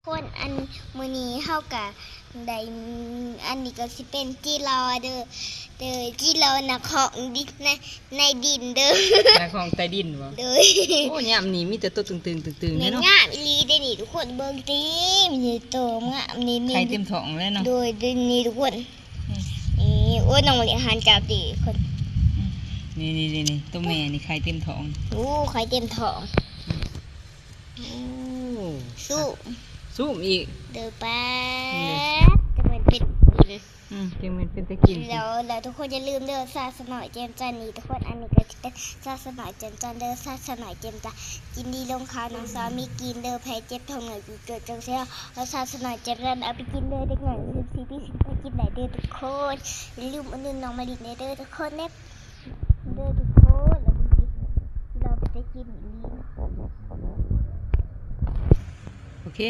คนอันมื้อนี้เฮากะได้อันนี้ก็สิเป็นจิรอเด้อจิรอนะของดินในดินเด้อ นักของใต้ดินบ่ เด้อ โอ้ยามนี้มีแต่ตัวตึงๆ แม่ เนาะ งามอีหลีเด้อนี่ทุกคนเบิ่งติมีโตงามนี่ ไข่เต็มท้องแล้วเนาะ โดยนี่ทุกคนนี่โอ้ยน้องอาหารจับดิคน นี่ตัวแม่นี่ไข่เต็มท้อง โอ้ไข่เต็มท้อง โอ้ สู้ ซูมอีก เด้อป้า นี่ จะมันเป็นกิน จังมันเป็นตะกินสิ แล้วทุกคนอย่าลืมเด้อซาสน่อยเจมจันนี่ทุกคนอันนี้ก็จะเป็นซาสน่อยเจมจันเด้อซาสน่อยเจมจันกินดีลงขาวน้องสาวมีกินเด้อแพ้เจ็บท้องเหนื่อยเกิดจังเสียแล้วซาสน่อยเจมจันเอาไปกินเด้อเด็กหน่อย14 ปี10ไปกินได้เด้อทุกคนอย่าลืมอันนึงน้องมาดิเด้อทุกคนเด้อทุกคนเราไปกินอีก โอเค